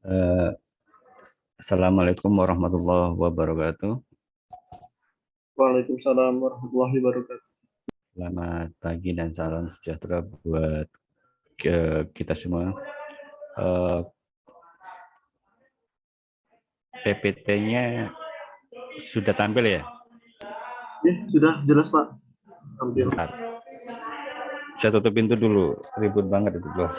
Eh, Assalamualaikum warahmatullahi wabarakatuh. Waalaikumsalam warahmatullahi wabarakatuh. Selamat pagi dan salam sejahtera buat kita semua. PPT-nya sudah tampil ya? Sudah jelas Pak. Tampil. Bentar. Saya tutup pintu dulu. Ribut banget itu loh.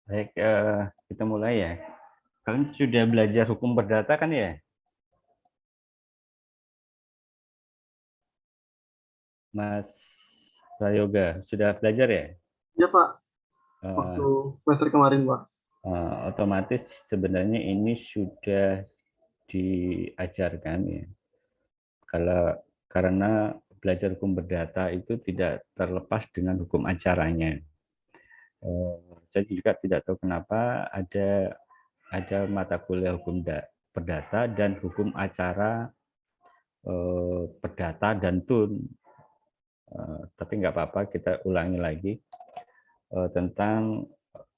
Baik, kita mulai ya. Kalian sudah belajar hukum perdata kan ya? Mas Prayoga, sudah belajar ya? Ya Pak, waktu Eh, semester kemarin Pak. Otomatis sebenarnya ini sudah diajarkan ya. Karena belajar hukum perdata itu tidak terlepas dengan hukum acaranya. Saya juga tidak tahu kenapa ada mata kuliah hukum perdata dan hukum acara perdata dan tun. Tapi nggak apa-apa, kita ulangi lagi tentang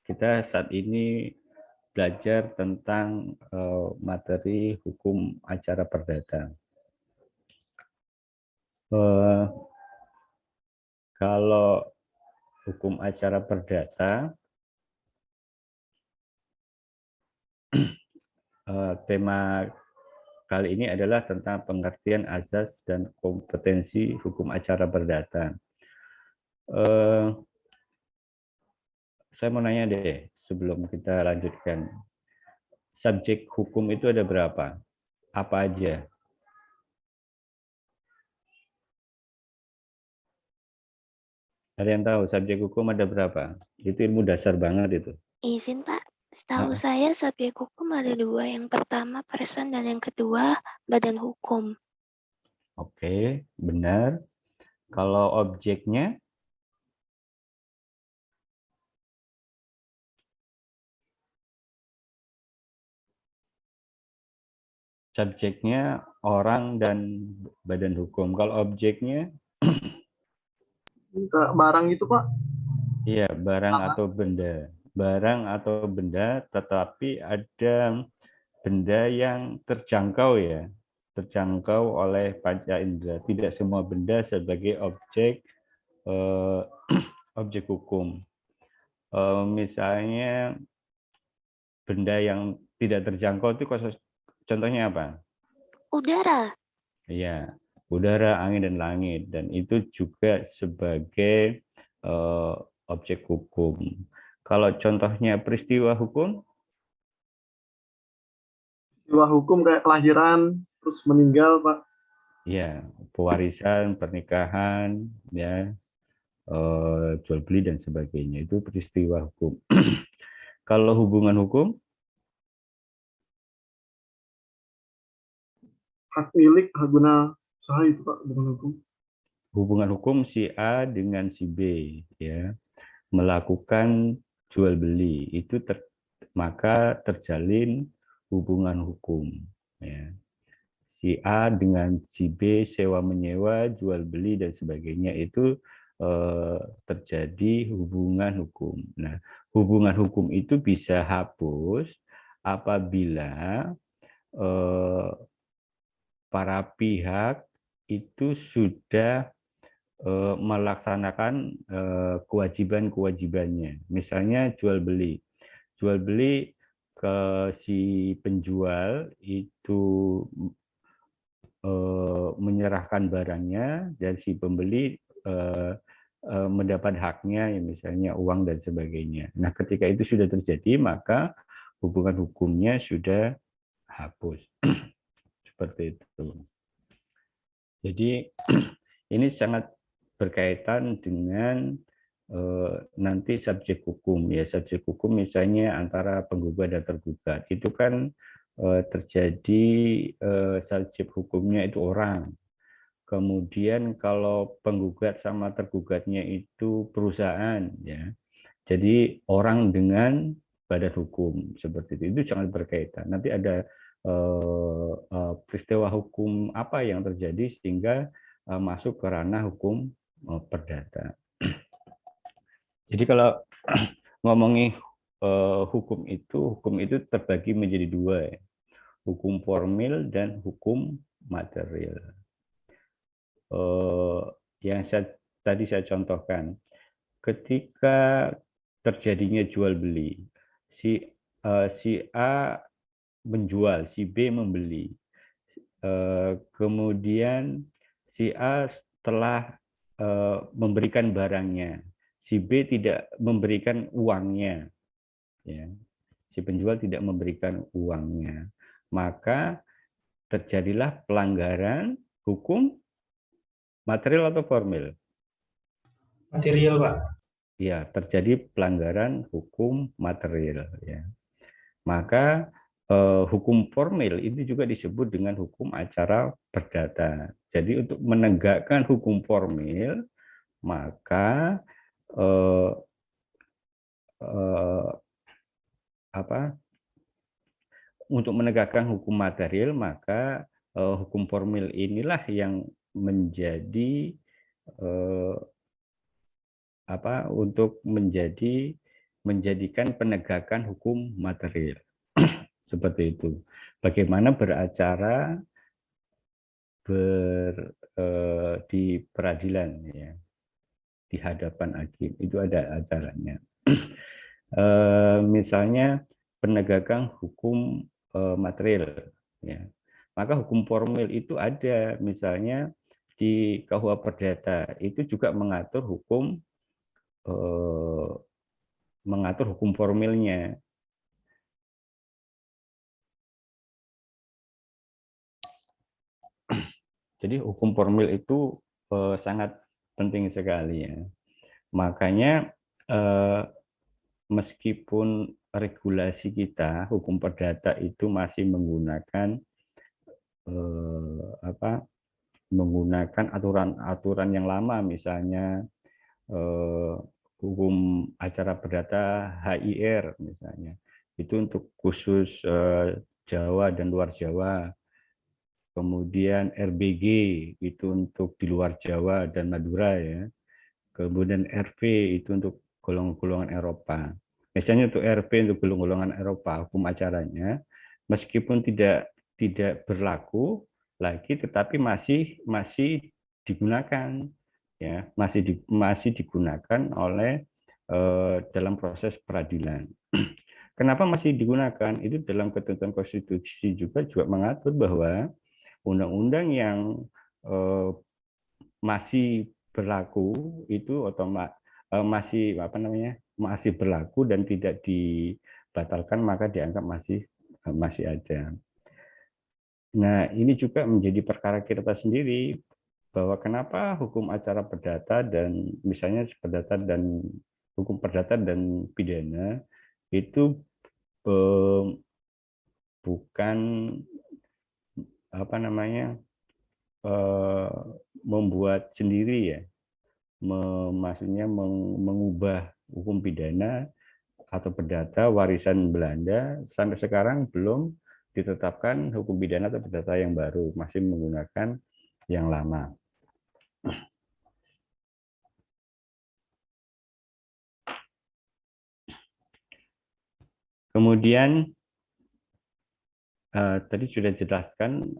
kita saat ini belajar tentang materi hukum acara perdata. Kalau hukum acara perdata, tema kali ini adalah tentang pengertian azas dan kompetensi hukum acara perdata. Saya mau nanya deh, sebelum kita lanjutkan. Subjek hukum itu ada berapa? Apa aja? Ada yang tahu subjek hukum ada berapa? Itu ilmu dasar banget itu. Izin Pak, setahu saya subjek hukum ada dua. Yang pertama person dan yang kedua badan hukum. Oke, benar. Kalau objeknya? Subjeknya orang dan badan hukum. Kalau objeknya? Barang itu Pak. Iya, barang atau benda. Barang atau benda, tetapi ada benda yang terjangkau ya, terjangkau oleh panca indera. Tidak semua benda sebagai objek objek hukum. Misalnya benda yang tidak terjangkau itu contohnya apa? Udara. Iya, udara, angin dan langit, dan itu juga sebagai objek hukum. Kalau contohnya peristiwa hukum? Jiwa hukum kayak kelahiran, terus meninggal Pak. Ya, pewarisan, pernikahan, ya, jual beli dan sebagainya itu peristiwa hukum. Kalau hubungan hukum, Hak milik, hak guna usaha itu Pak, hubungan hukum. hubungan hukum si A dengan si B, ya, melakukan jual beli itu maka terjalin hubungan hukum. Ya. Si A dengan si B sewa menyewa, jual beli dan sebagainya itu terjadi hubungan hukum. Nah, hubungan hukum itu bisa hapus apabila para pihak itu sudah melaksanakan kewajiban-kewajibannya. Misalnya jual beli. Jual beli ke si penjual itu menyerahkan barangnya dan si pembeli mendapat haknya, ya misalnya uang dan sebagainya. Nah, ketika itu sudah terjadi, maka hubungan hukumnya sudah hapus. Seperti itu. Jadi ini sangat berkaitan dengan nanti subjek hukum ya. Subjek hukum misalnya antara penggugat dan tergugat itu kan terjadi subjek hukumnya itu orang. Kemudian kalau penggugat sama tergugatnya itu perusahaan, ya. Jadi orang dengan badan hukum seperti itu sangat berkaitan. Nanti ada peristiwa hukum apa yang terjadi sehingga masuk ke ranah hukum perdata. Jadi kalau ngomongin hukum itu terbagi menjadi dua, ya. Hukum formil dan hukum material. Yang tadi saya contohkan, ketika terjadinya jual beli, si A menjual, si B membeli, kemudian si A setelah memberikan barangnya, si B tidak memberikan uangnya, ya. Si penjual tidak memberikan uangnya, maka terjadilah pelanggaran hukum material atau formil? Material, Pak. Ya, terjadi pelanggaran hukum material, ya. Maka hukum formil itu juga disebut dengan hukum acara perdata. Jadi untuk menegakkan hukum formil, maka untuk menegakkan hukum material, maka hukum formil inilah yang menjadi untuk menjadikan penegakan hukum material. Seperti itu. Bagaimana beracara di peradilan, ya, di hadapan hakim itu ada acaranya. Misalnya penegakan hukum material, ya. Maka hukum formil itu ada, misalnya di KUH Perdata itu juga mengatur hukum formilnya. Jadi hukum formil itu sangat penting sekali, ya. Makanya meskipun regulasi kita hukum perdata itu masih menggunakan aturan-aturan yang lama, misalnya hukum acara perdata HIR misalnya, itu untuk khusus Jawa dan luar Jawa. Kemudian RBG itu untuk di luar Jawa dan Madura, ya. Kemudian RV itu untuk golongan-golongan Eropa. Misalnya untuk RV untuk golongan Eropa, hukum acaranya meskipun tidak berlaku lagi, tetapi masih digunakan, ya, masih digunakan oleh dalam proses peradilan. Kenapa masih digunakan? Itu dalam ketentuan konstitusi juga mengatur bahwa undang-undang yang masih berlaku itu masih berlaku dan tidak dibatalkan, maka dianggap masih ada. Nah, ini juga menjadi perkara kita sendiri, bahwa kenapa hukum acara perdata dan misalnya perdata dan hukum perdata dan pidana itu bukan membuat sendiri, ya, maksudnya mengubah hukum pidana atau perdata warisan Belanda. Sampai sekarang belum ditetapkan hukum pidana atau perdata yang baru, masih menggunakan yang lama. Kemudian tadi sudah jelaskan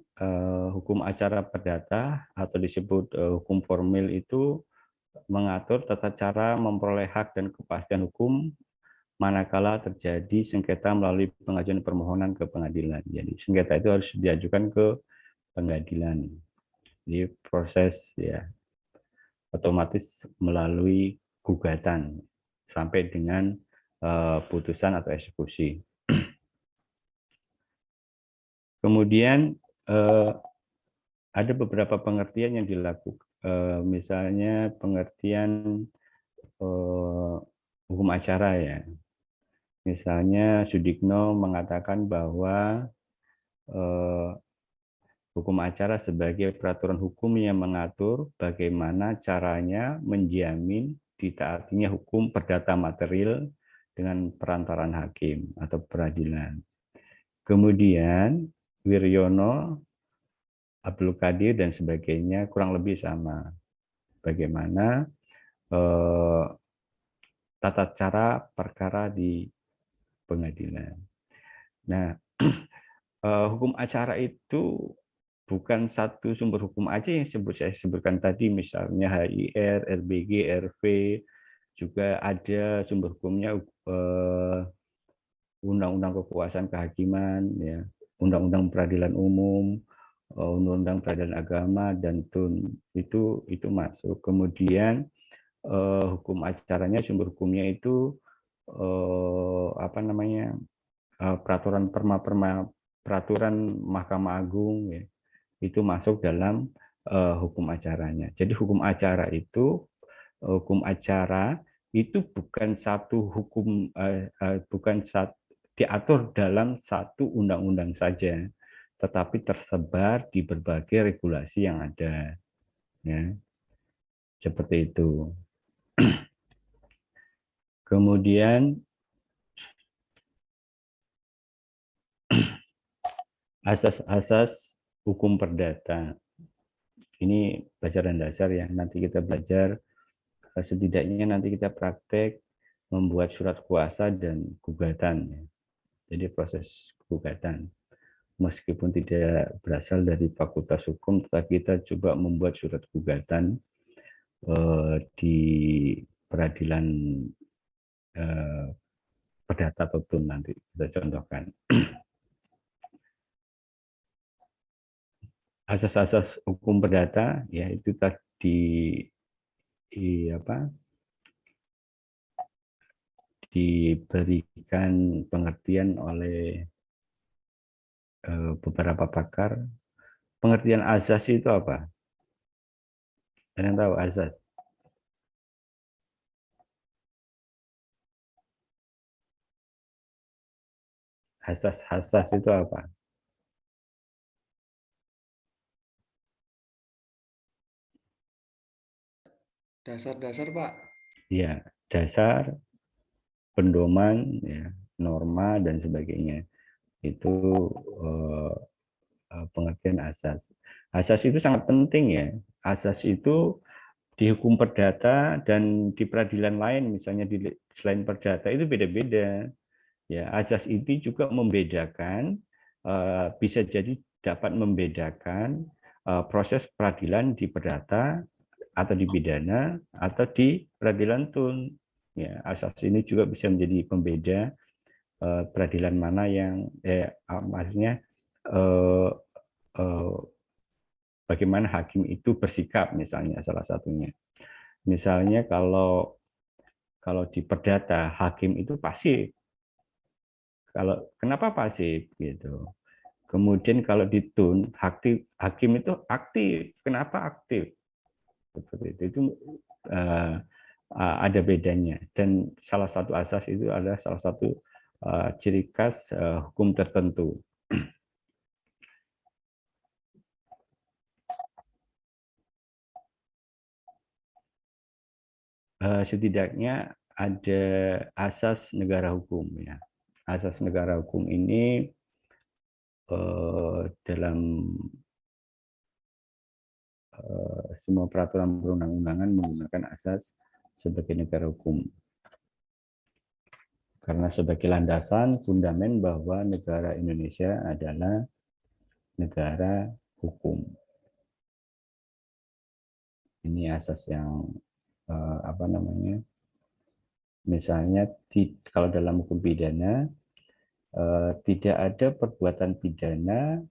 hukum acara perdata atau disebut hukum formil itu mengatur tata cara memperoleh hak dan kepastian hukum manakala terjadi sengketa melalui pengajuan permohonan ke pengadilan. Jadi sengketa itu harus diajukan ke pengadilan. Jadi proses, ya, otomatis melalui gugatan sampai dengan putusan atau eksekusi. Kemudian ada beberapa pengertian yang dilakukan, misalnya pengertian hukum acara, ya. Misalnya Sudikno mengatakan bahwa Hukum acara sebagai peraturan hukum yang mengatur bagaimana caranya menjamin ditaatinya hukum perdata material dengan perantaran hakim atau peradilan. Kemudian Wiryono, Abdul Qadir dan sebagainya kurang lebih sama. Bagaimana tata cara perkara di pengadilan. Nah, hukum acara itu bukan satu sumber hukum aja yang saya sebutkan tadi, misalnya HIR, RBG, RV, juga ada sumber hukumnya Undang-Undang Kekuasaan Kehakiman, ya, Undang-Undang Peradilan Umum, Undang-Undang Peradilan Agama, dan TUN itu masuk. Kemudian hukum acaranya, sumber hukumnya itu peraturan Mahkamah Agung, ya, itu masuk dalam hukum acaranya. Jadi hukum acara itu bukan satu hukum, diatur dalam satu undang-undang saja, tetapi tersebar di berbagai regulasi yang ada, ya, seperti itu. Kemudian asas-asas hukum perdata. Ini pelajaran dasar ya, nanti kita belajar, setidaknya nanti kita praktek membuat surat kuasa dan gugatan. Jadi proses gugatan. Meskipun tidak berasal dari Fakultas Hukum, tetapi kita coba membuat surat gugatan di peradilan perdata atau TUN, nanti kita contohkan. Asas-asas hukum perdata, ya, itu tadi diberikan pengertian oleh beberapa pakar. Pengertian asas itu apa? Ada yang tahu asas? Asas itu apa? Dasar-dasar, Pak. Ya, dasar, pendoman, ya, norma dan sebagainya. Itu pengertian asas. Asas itu sangat penting, ya. Asas itu di hukum perdata dan di peradilan lain, misalnya selain perdata, itu beda-beda. Ya, asas ini juga membedakan, bisa jadi dapat membedakan proses peradilan di perdata atau di pidana atau di peradilan TUN. Ya, asas ini juga bisa menjadi pembeda peradilan mana yang, maksudnya bagaimana hakim itu bersikap, misalnya salah satunya. Misalnya kalau di perdata hakim itu pasif. Kenapa pasif gitu? Kemudian kalau di TUN hakim itu aktif. Kenapa aktif? Seperti itu ada bedanya. Dan salah satu asas itu adalah salah satu ciri khas hukum tertentu. Setidaknya ada asas negara hukum, ya. Asas negara hukum ini dalam semua peraturan perundang-undangan menggunakan asas sebagai negara hukum. Karena sebagai landasan fundamen bahwa negara Indonesia adalah negara hukum. Ini asas yang misalnya kalau dalam hukum pidana tidak ada perbuatan pidana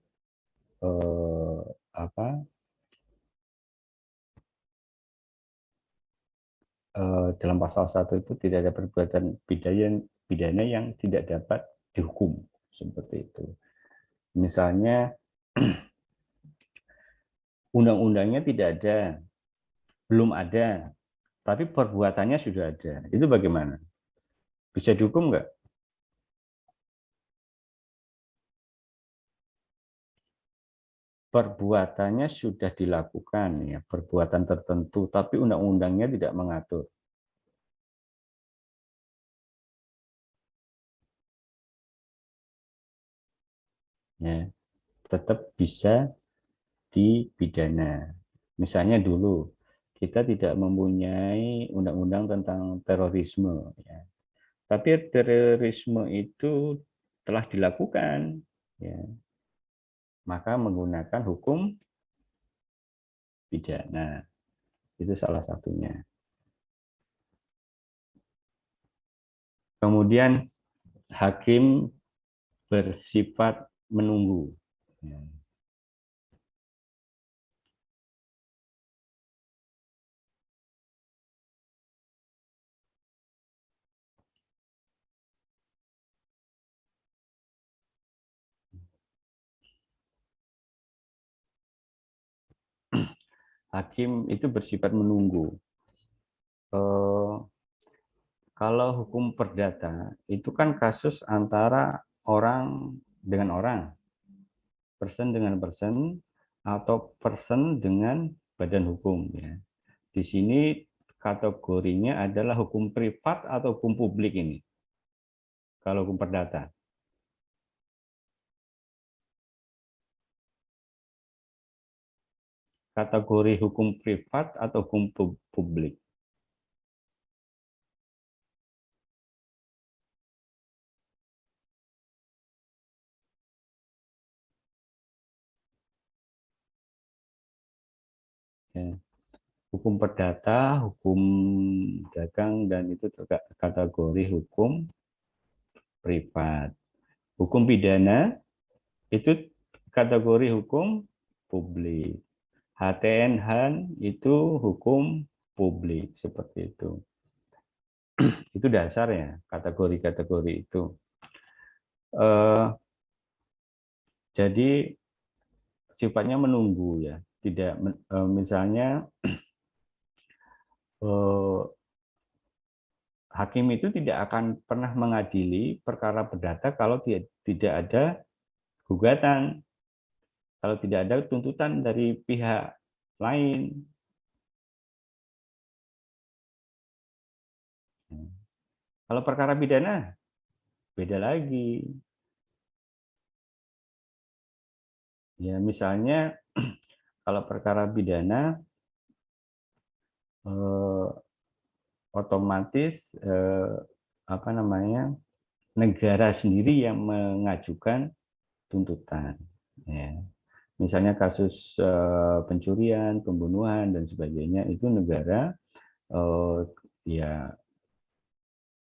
dalam pasal 1 itu tidak ada perbuatan pidana yang tidak dapat dihukum, seperti itu. Misalnya undang-undangnya tidak ada, belum ada, tapi perbuatannya sudah ada. Itu bagaimana? Bisa dihukum nggak? perbuatannya sudah dilakukan, ya, perbuatan tertentu, tapi undang-undangnya tidak mengatur. Ya, tetap bisa dipidana. Misalnya dulu kita tidak mempunyai undang-undang tentang terorisme, ya. Tapi terorisme itu telah dilakukan, ya. Maka menggunakan hukum pidana. Itu salah satunya. Kemudian hakim bersifat menunggu. Ya. Hakim itu bersifat menunggu. Kalau hukum perdata itu kan kasus antara orang dengan orang, person dengan person, atau person dengan badan hukum. Ya. Di sini kategorinya adalah hukum privat atau hukum publik ini. Kalau hukum perdata. Kategori hukum privat atau hukum publik. Ya. Hukum perdata, hukum dagang, dan itu kategori hukum privat. Hukum pidana itu kategori hukum publik. HTN HAN itu hukum publik, seperti itu. Itu dasarnya kategori-kategori itu. Jadi sifatnya menunggu, ya. Tidak misalnya hakim itu tidak akan pernah mengadili perkara perdata kalau tidak ada gugatan, kalau tidak ada tuntutan dari pihak lain. Kalau perkara pidana, beda lagi. Ya, misalnya kalau perkara pidana otomatis negara sendiri yang mengajukan tuntutan. Ya. Misalnya kasus pencurian, pembunuhan dan sebagainya itu negara ya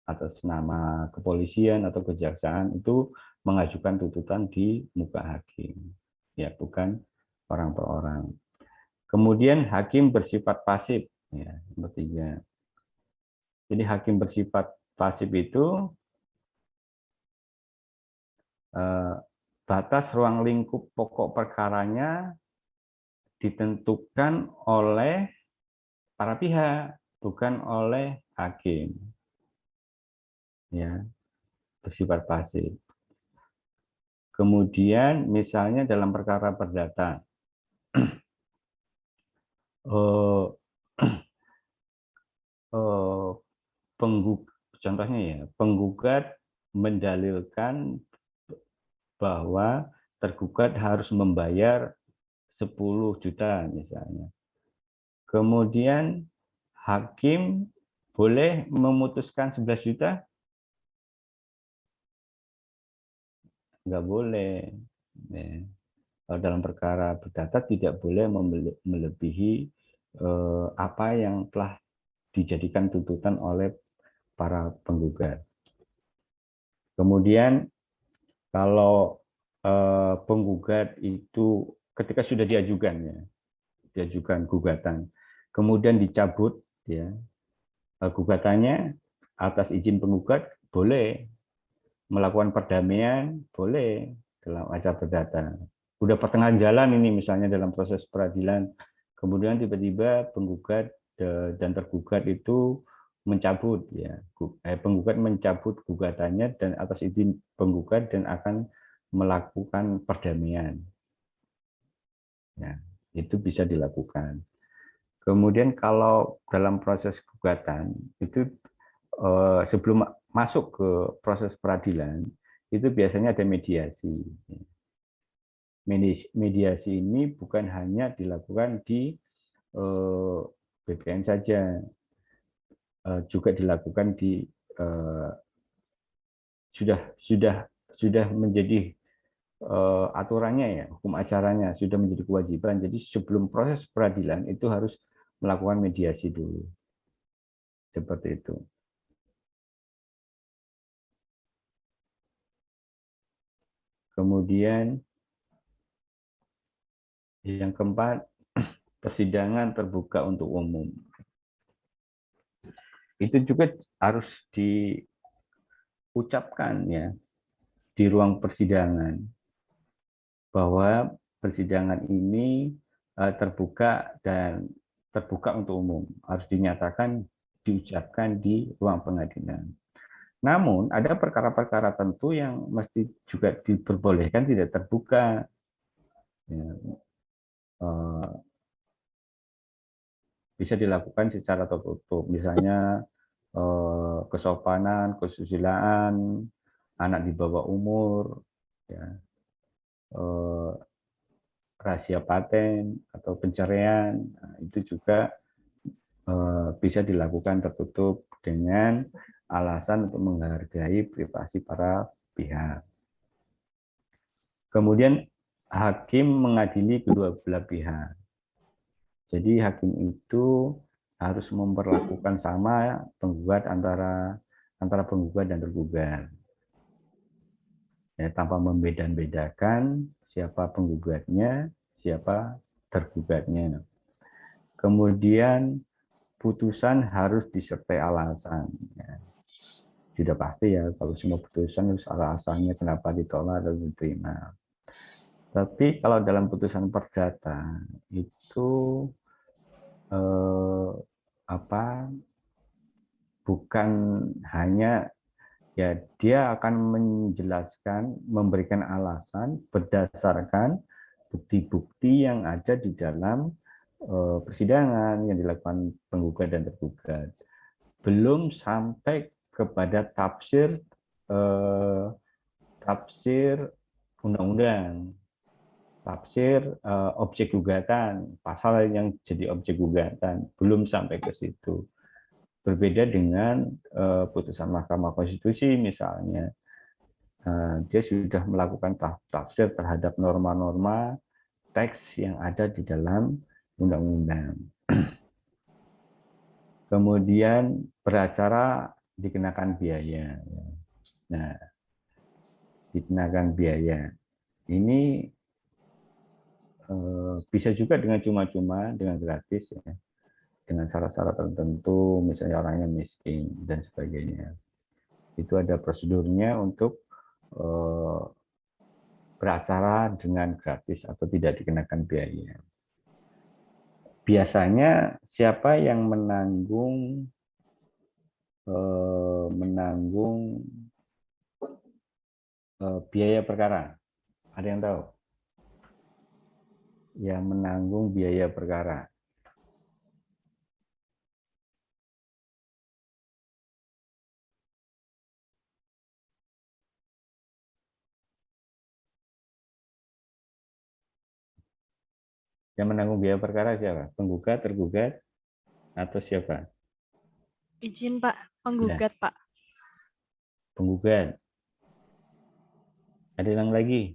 atas nama kepolisian atau kejaksaan itu mengajukan tuntutan di muka hakim, ya, bukan orang per orang. Kemudian hakim bersifat pasif, ya, bertiga. Jadi hakim bersifat pasif itu batas ruang lingkup pokok perkaranya ditentukan oleh para pihak, bukan oleh hakim. Ya, bersifat pasif. Kemudian misalnya dalam perkara perdata, contohnya ya, penggugat mendalilkan bahwa tergugat harus membayar 10 juta misalnya. Kemudian hakim boleh memutuskan 11 juta? Enggak boleh. Ya. Kalau dalam perkara perdata tidak boleh melebihi apa yang telah dijadikan tuntutan oleh para penggugat. Kemudian kalau penggugat itu ketika sudah diajukan gugatan, kemudian dicabut, ya, gugatannya atas izin penggugat, boleh melakukan perdamaian, boleh dalam acara perdata. Udah pertengahan jalan ini misalnya dalam proses peradilan, kemudian tiba-tiba penggugat dan tergugat itu mencabut, ya, penggugat mencabut gugatannya dan atas izin penggugat dan akan melakukan perdamaian. Ya, itu bisa dilakukan. Kemudian kalau dalam proses gugatan itu sebelum masuk ke proses peradilan itu biasanya ada mediasi. Mediasi ini bukan hanya dilakukan di BPN saja, juga dilakukan di sudah menjadi aturannya ya, hukum acaranya sudah menjadi kewajiban. Jadi sebelum proses peradilan itu harus melakukan mediasi dulu. Seperti itu. Kemudian yang keempat, persidangan terbuka untuk umum. Itu juga harus diucapkan ya di ruang persidangan bahwa persidangan ini terbuka dan terbuka untuk umum. Harus dinyatakan, diucapkan di ruang pengadilan. Namun ada perkara-perkara tertentu yang mesti juga diperbolehkan tidak terbuka. Ya, bisa dilakukan secara tertutup, misalnya kesopanan, kesusilaan, anak di bawah umur, ya, rahasia paten atau pencerian, nah, itu juga bisa dilakukan tertutup dengan alasan untuk menghargai privasi para pihak. Kemudian hakim mengadili kedua belah pihak. Jadi hakim itu harus memperlakukan sama penggugat antara penggugat dan tergugat. Ya, tanpa membeda-bedakan siapa penggugatnya, siapa tergugatnya. Kemudian putusan harus disertai alasan. Ya. Sudah pasti ya, kalau semua putusan harus alasannya kenapa ditolak atau diterima. Tapi kalau dalam putusan perdata itu bukan hanya ya dia akan menjelaskan, memberikan alasan berdasarkan bukti-bukti yang ada di dalam persidangan yang dilakukan penggugat dan tergugat. Belum sampai kepada tafsir undang-undang, tafsir objek gugatan, pasal yang jadi objek gugatan, belum sampai ke situ. Berbeda dengan putusan Mahkamah Konstitusi misalnya, dia sudah melakukan tafsir terhadap norma-norma teks yang ada di dalam undang-undang. Kemudian beracara dikenakan biaya. Nah, dikenakan biaya ini bisa juga dengan cuma-cuma, dengan gratis ya, dengan syarat-syarat tertentu, misalnya orangnya miskin dan sebagainya. Itu ada prosedurnya untuk beracara dengan gratis atau tidak dikenakan biaya. Biasanya siapa yang menanggung biaya perkara? Ada yang tahu? Yang menanggung biaya perkara. Yang menanggung biaya perkara siapa? Penggugat, tergugat, atau siapa? Izin Pak, penggugat ya. Pak. Penggugat. Ada yang lagi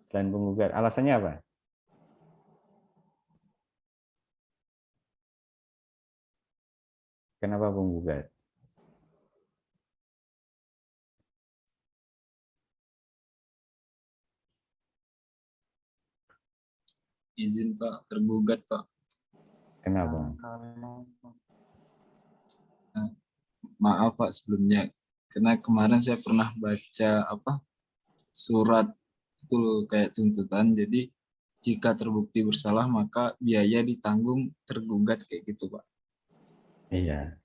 selain penggugat. Alasannya apa? Kenapa penggugat? Izin Pak, tergugat Pak. Kenapa? Maaf Pak sebelumnya, karena kemarin saya pernah baca surat itu loh, kayak tuntutan. Jadi jika terbukti bersalah maka biaya ditanggung tergugat kayak gitu Pak. Iya.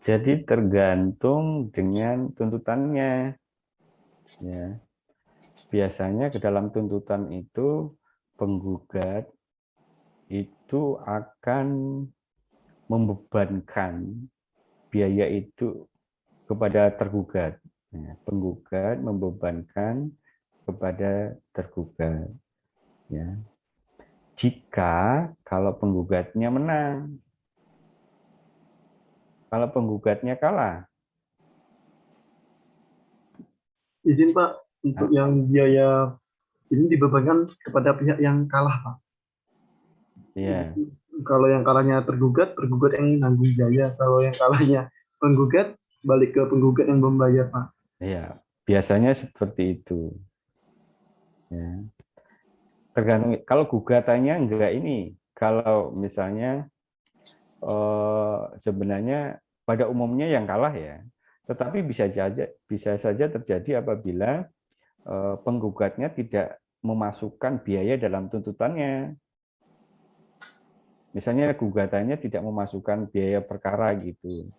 Jadi tergantung dengan tuntutannya. Ya. Biasanya ke dalam tuntutan itu penggugat itu akan membebankan biaya itu kepada tergugat. Penggugat membebankan kepada tergugat. Ya. Jika kalau penggugatnya menang, kalau penggugatnya kalah, Izin Pak, untuk yang biaya ini dibebankan kepada pihak yang kalah Pak. ya, Kalau yang kalahnya tergugat, tergugat yang nanggung biaya. Kalau yang kalahnya penggugat, balik ke penggugat yang membayar Pak. ya, biasanya seperti itu. Ya. Tergantung kalau gugatannya enggak ini, kalau misalnya sebenarnya pada umumnya yang kalah ya, tetapi bisa saja terjadi apabila penggugatnya tidak memasukkan biaya dalam tuntutannya. Misalnya gugatannya tidak memasukkan biaya perkara gitu.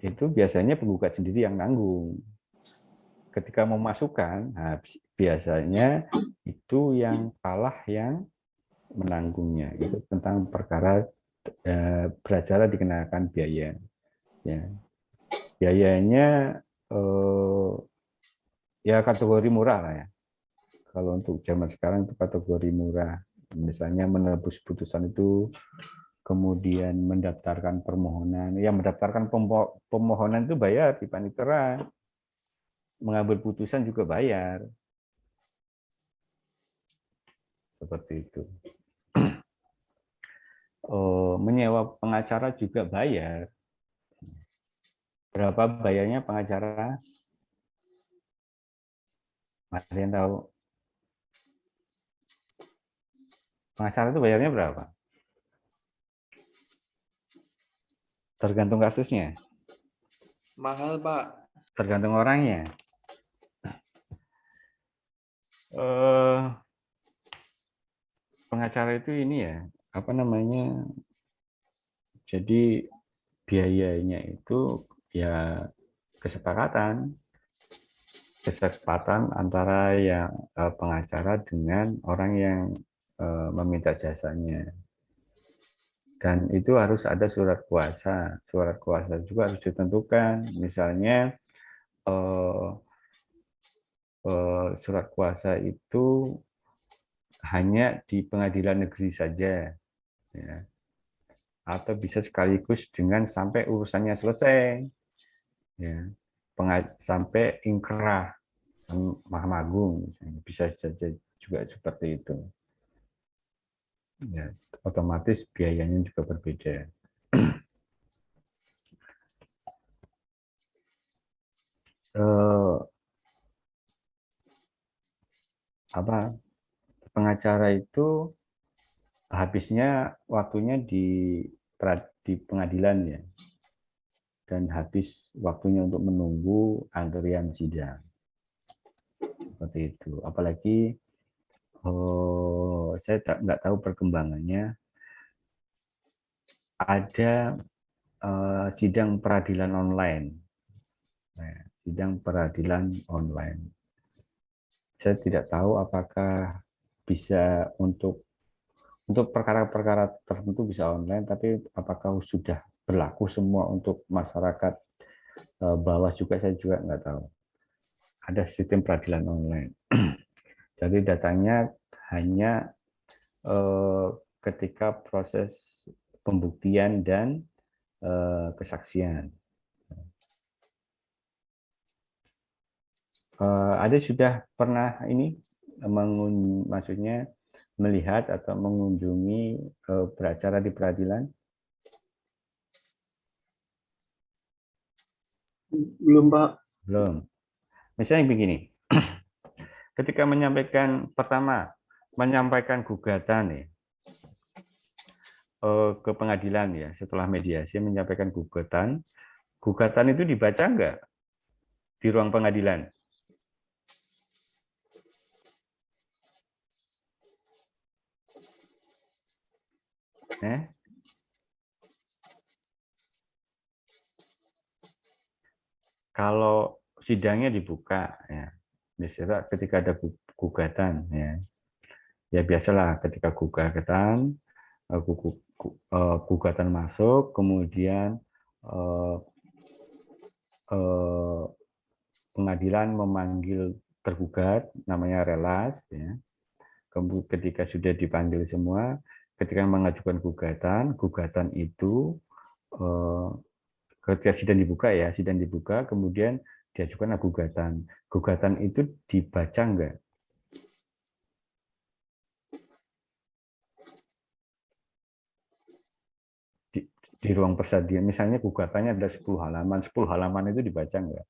Itu biasanya penggugat sendiri yang nanggung. Ketika memasukkan, nah, biasanya itu yang kalah yang menanggungnya. Itu tentang perkara beracara dikenakan biaya. Ya. Biayanya ya kategori murah lah ya. Kalau untuk zaman sekarang itu kategori murah. Misalnya menebus putusan itu, kemudian mendaftarkan permohonan. Yang mendaftarkan pemohonan itu bayar di panitera. Mengambil putusan juga bayar. Seperti itu. Menyewa pengacara juga bayar. Berapa bayarnya pengacara? Ada yang tahu? Pengacara itu bayarnya berapa? Tergantung kasusnya. Mahal, Pak. Tergantung orangnya. Pengacara itu ini ya, apa namanya? Jadi biayanya itu ya kesepakatan antara yang pengacara dengan orang yang meminta jasanya. Dan itu harus ada surat kuasa. Surat kuasa juga harus ditentukan. Misalnya surat kuasa itu hanya di pengadilan negeri saja, ya. Atau bisa sekaligus dengan sampai urusannya selesai, ya. Sampai ingkrah Mahkamah Agung, bisa saja juga seperti itu. Ya, otomatis biayanya juga berbeda. Pengacara itu habisnya waktunya di pengadilan ya, dan habis waktunya untuk menunggu antrian sidang. Seperti itu. Apalagi saya nggak tahu perkembangannya. Ada sidang peradilan online. Nah, sidang peradilan online. Saya tidak tahu apakah bisa untuk perkara-perkara tertentu bisa online, tapi apakah sudah berlaku semua untuk masyarakat bawah juga, saya juga nggak tahu. Ada sistem peradilan online. Jadi datanya hanya ketika proses pembuktian dan kesaksian. Ada sudah pernah ini maksudnya melihat atau mengunjungi beracara di peradilan? Belum Pak. Belum. Misalnya begini, ketika menyampaikan gugatan ya, ke pengadilan ya, setelah mediasi menyampaikan gugatan itu dibaca enggak di ruang pengadilan? Kalau sidangnya dibuka, ya, misalnya ketika ada gugatan, ya, Ya biasalah ketika gugatan masuk, kemudian eh, eh, pengadilan memanggil tergugat, namanya relas, ya. Kemudian ketika sudah dipanggil semua, ketika mengajukan gugatan itu ketika sidang dibuka, kemudian diajukanlah gugatan. Gugatan itu dibaca enggak? Di ruang persidangan, misalnya gugatannya ada 10 halaman itu dibaca enggak?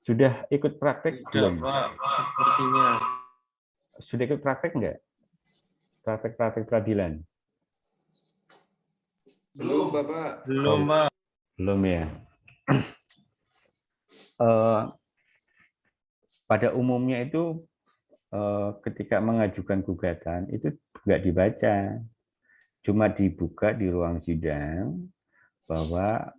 Sudah ikut praktek belum? Pak, sepertinya. Sudah ikut praktek enggak? Praktek peradilan? Belum, Bapak. Belum, Pak. Belum ya. Pada umumnya itu ketika mengajukan gugatan itu enggak dibaca. Cuma dibuka di ruang sidang bahwa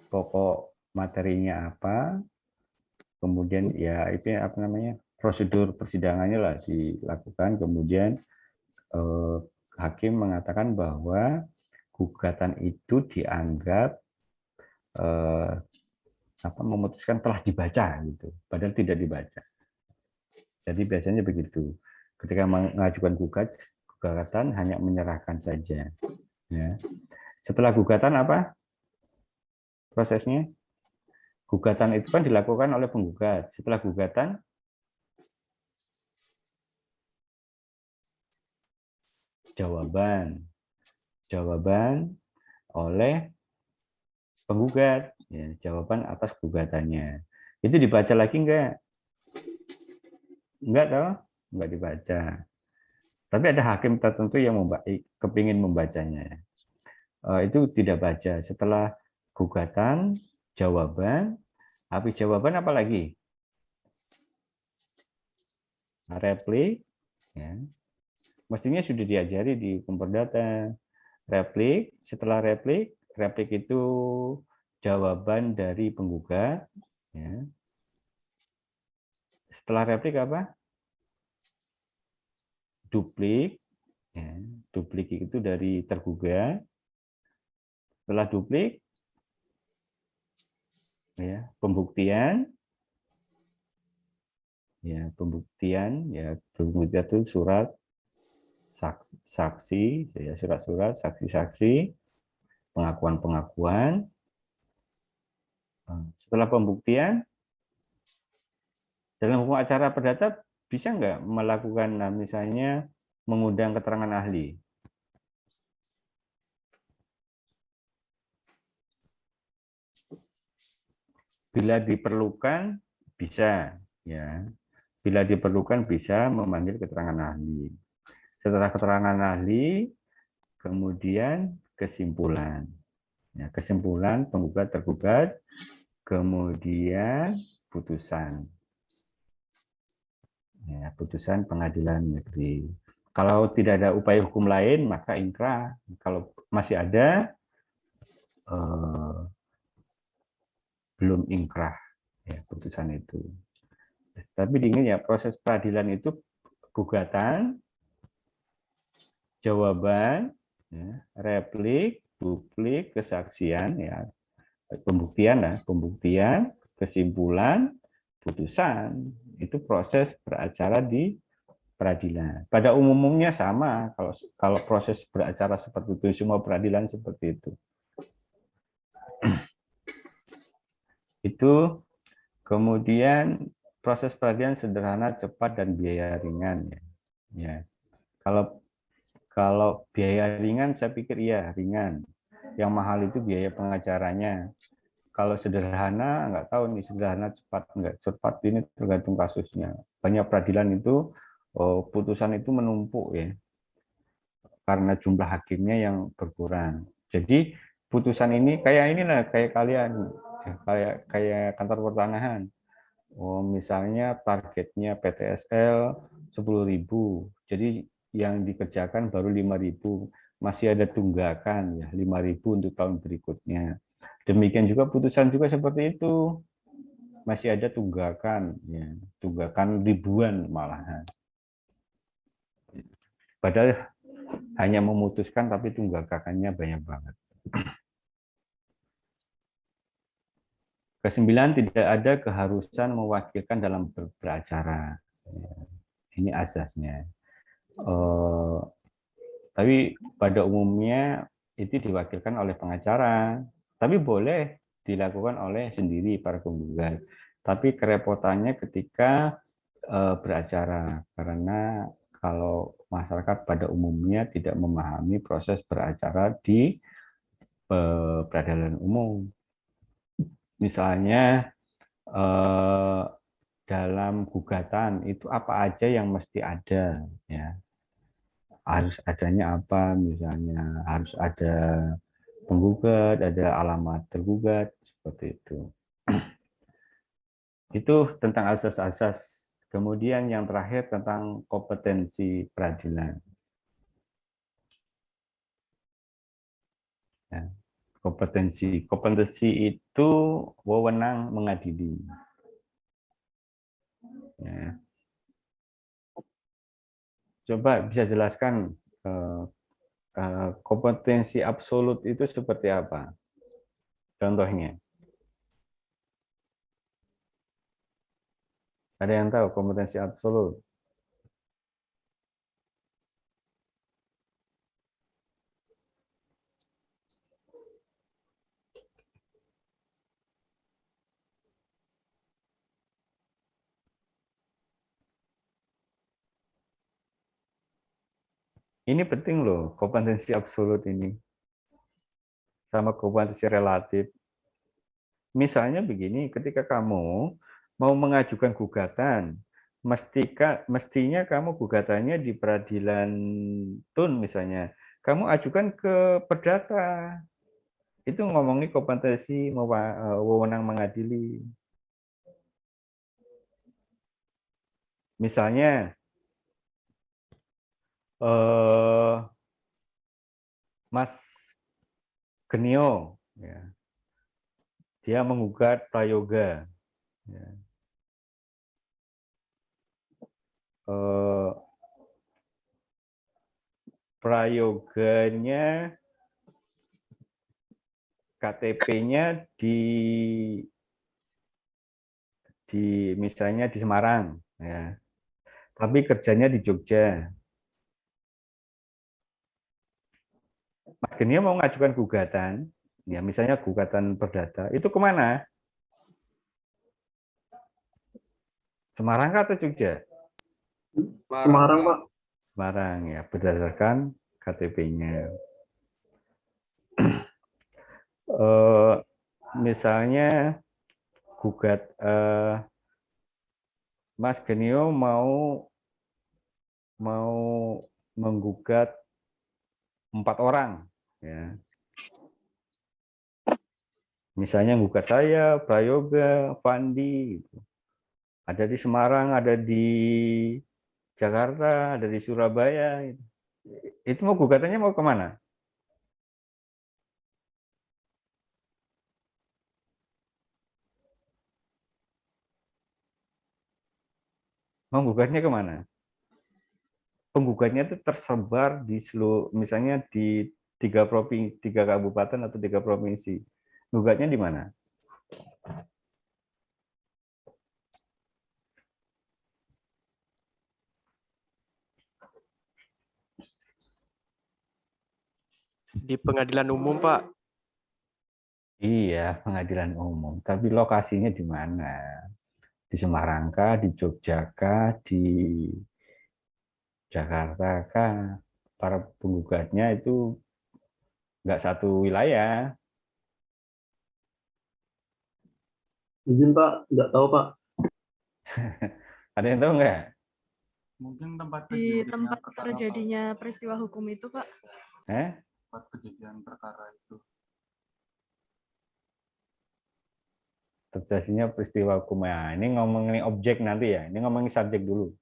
pokok materinya apa, kemudian ya itu apa namanya, prosedur persidangannya lah dilakukan, kemudian hakim mengatakan bahwa gugatan itu dianggap memutuskan telah dibaca gitu, padahal tidak dibaca. Jadi biasanya begitu. Ketika mengajukan gugatan hanya menyerahkan saja. Ya. Setelah gugatan apa prosesnya? Gugatan itu kan dilakukan oleh penggugat. Setelah gugatan, jawaban oleh penggugat, ya, jawaban atas gugatannya. Itu dibaca lagi enggak? Enggak toh? Enggak dibaca. Tapi ada hakim tertentu yang kepingin membacanya. Itu tidak baca. Setelah gugatan, jawaban, habis jawaban apa lagi? Replik, ya. Mestinya sudah diajari di hukum perdata. Replik, setelah replik itu jawaban dari penggugat. Ya. Setelah replik apa? Duplik. Ya. Duplik itu dari tergugat. Setelah duplik, ya, pembuktian. Ya, pembuktian itu surat saksi, ya, surat-surat saksi-saksi, pengakuan-pengakuan. Setelah pembuktian, dalam hukum acara perdata bisa nggak melakukan misalnya mengundang keterangan ahli? Bila diperlukan bisa, ya. Bila diperlukan bisa memanggil keterangan ahli. Setelah keterangan ahli, kemudian kesimpulan. Ya, kesimpulan penggugat tergugat, kemudian putusan. Ya, putusan pengadilan negeri. Kalau tidak ada upaya hukum lain, maka inkrah. Kalau masih ada, belum inkrah, ya, putusan itu. Tapi diingat ya, proses peradilan itu gugatan, jawaban, ya, replik, duplik, kesaksian, ya, pembuktian, kesimpulan, putusan. Itu proses beracara di peradilan. Pada umumnya sama, kalau proses beracara seperti itu, semua peradilan seperti itu. Itu kemudian proses peradilan sederhana, cepat, dan biaya ringan. Ya. Kalau biaya ringan, saya pikir iya ringan. Yang mahal itu biaya pengacaranya. Kalau sederhana, nggak tahu nih sederhana cepat nggak cepat, ini tergantung kasusnya. Banyak peradilan itu putusan itu menumpuk ya, karena jumlah hakimnya yang berkurang. Jadi putusan ini kayak kalian, kayak kantor pertanahan. Misalnya targetnya PTSL 10.000, jadi yang dikerjakan baru 5.000, masih ada tunggakan ya 5.000 untuk tahun berikutnya. Demikian juga putusan juga seperti itu. masih ada tunggakan, ya, tunggakan ribuan malahan. Padahal hanya memutuskan tapi tunggakannya banyak banget. Kesembilan, tidak ada keharusan mewakilkan dalam beracara. Ini asasnya. Tapi pada umumnya itu diwakilkan oleh pengacara. Tapi boleh dilakukan oleh sendiri para penggugat. Tapi kerepotannya ketika beracara, karena kalau masyarakat pada umumnya tidak memahami proses beracara di peradilan umum. Misalnya dalam gugatan itu apa aja yang mesti ada, ya. Harus adanya apa, misalnya harus ada penggugat, ada alamat tergugat, seperti itu. Itu tentang asas-asas. Kemudian yang terakhir tentang kompetensi peradilan. Ya. Kompetensi itu wewenang mengadili. Ya. Coba bisa jelaskan kompetensi absolut itu seperti apa? Contohnya. Ada yang tahu kompetensi absolut? Ini penting loh, kompetensi absolut ini. Sama kompetensi relatif. Misalnya begini, ketika kamu mau mengajukan gugatan, mestinya kamu gugatannya di peradilan tun misalnya. Kamu ajukan ke perdata. Itu ngomongin kompetensi wewenang mengadili. Misalnya, Mas Genio, ya, dia menggugat Prayoga. Ya. Prayoganya KTP-nya di misalnya di Semarang, ya. Tapi kerjanya di Jogja. Mas Genio mau mengajukan gugatan, ya misalnya gugatan perdata, itu kemana? Semarang atau Jogja? Semarang, Pak. Semarang, ya, berdasarkan KTP-nya. Misalnya gugat Mas Genio mau menggugat 4 orang, ya. Misalnya gugat saya, Prayoga, Pandi, gitu. Ada di Semarang, ada di Jakarta, ada di Surabaya. Gitu. Itu mau gugatannya mau kemana? Mau gugatnya kemana? Penggugatnya itu tersebar di seluruh, misalnya di 3 provinsi, 3 kabupaten atau 3 provinsi. Gugatnya di mana? Di pengadilan umum, Pak. Iya, pengadilan umum. Tapi lokasinya di mana? Di Semarang kah, di Jogja kah, di Jakarta kah? Para penggugatnya itu nggak satu wilayah. Izin, Pak. Nggak tahu, Pak. Ada yang tahu nggak? Mungkin tempat Di tempat terjadinya peristiwa hukum itu, Pak. tempat kejadian perkara itu. Terjadinya peristiwa hukum. Ya, ini ngomongin objek nanti ya. Ini ngomongin subjek dulu.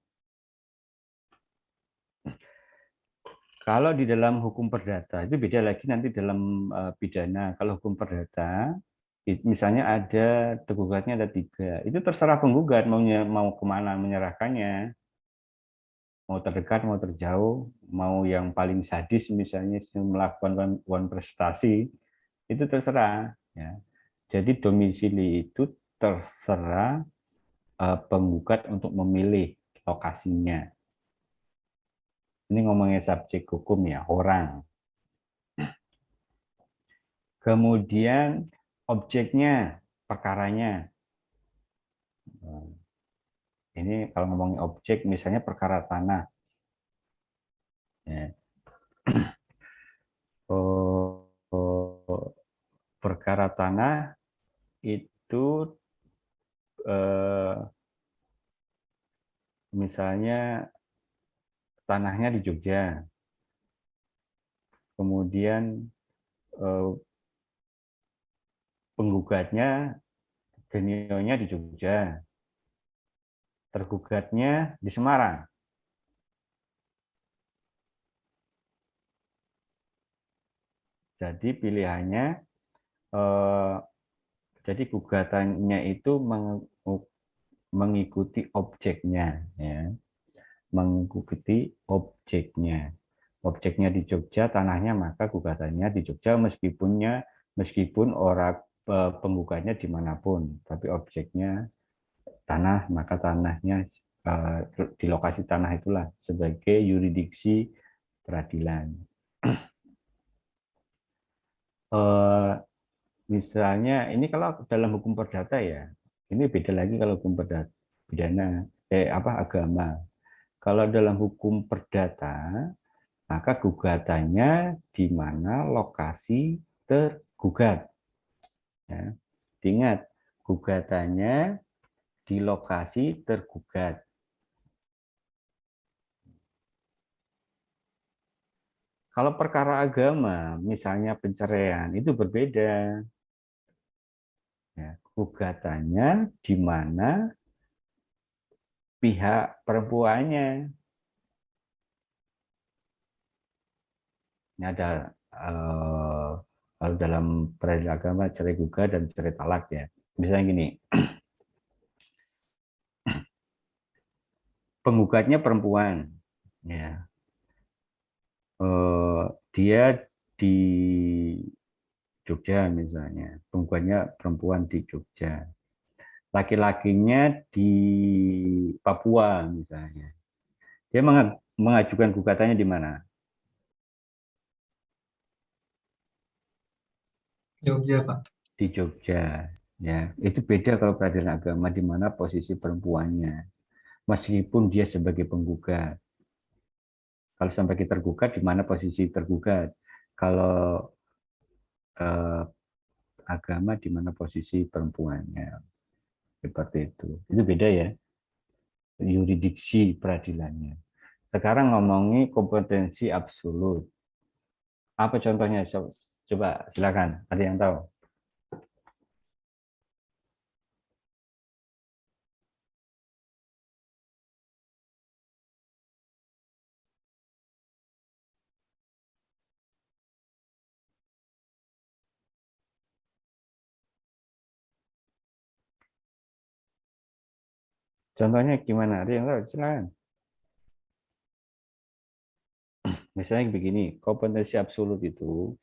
Kalau di dalam hukum perdata itu beda lagi nanti dalam pidana. Kalau hukum perdata Misalnya ada tergugatnya ada 3, itu terserah penggugat mau kemana menyerahkannya, mau terdekat, mau terjauh, mau yang paling sadis misalnya melakukan prestasi, itu terserah. Ya. Jadi domisili itu terserah penggugat untuk memilih lokasinya. Ini ngomongnya subjek hukum ya, orang. Kemudian objeknya, perkaranya. Ini kalau ngomongin objek, misalnya perkara tanah. Ya. Perkara tanah itu misalnya tanahnya di Jogja, kemudian penggugatnya genionya di Jogja, tergugatnya di Semarang. Jadi pilihannya, jadi gugatannya itu mengikuti objeknya, ya, mengikuti objeknya. Objeknya di Jogja, tanahnya, maka gugatannya di Jogja meskipun orang penggugatnya dimanapun, tapi objeknya tanah, maka tanahnya di lokasi tanah itulah sebagai yurisdiksi peradilan. Misalnya ini kalau dalam hukum perdata ya, ini beda lagi kalau hukum perdata pidana agama. Kalau dalam hukum perdata, maka gugatannya di mana lokasi tergugat. Ya. Ingat, gugatannya di lokasi tergugat. Kalau perkara agama, misalnya perceraian, itu berbeda. Ya, gugatannya di mana pihak perempuannya. Ini ada kalau dalam peradilan agama cerai gugat dan cerai talak ya. Misalnya gini, penggugatnya perempuan, ya, dia di Jogja misalnya, penggugatnya perempuan di Jogja, laki-lakinya di Papua misalnya, dia mengajukan gugatannya di mana? Jogja, Pak. Di Jogja, ya. Itu beda kalau peradilan agama di mana posisi perempuannya, meskipun dia sebagai penggugat. Kalau sampai kita tergugat, di mana posisi tergugat? Kalau agama, di mana posisi perempuannya? Seperti itu. Itu beda ya, yurisdiksi peradilannya. Sekarang ngomongi kompetensi absolut. Apa contohnya? Coba silakan. Ada yang tahu? Contohnya gimana? Ada yang tahu? Silakan. Misalnya begini, kompetensi absolut itu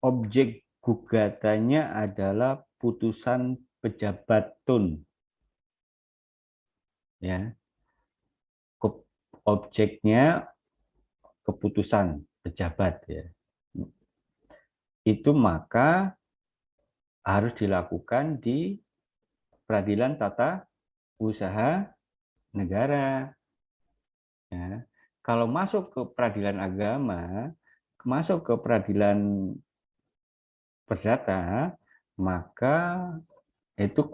objek gugatannya adalah putusan pejabat tun. Ya. Objeknya keputusan pejabat ya. Itu maka harus dilakukan di peradilan tata usaha negara. Ya. Kalau masuk ke peradilan agama, masuk ke peradilan perdata, maka itu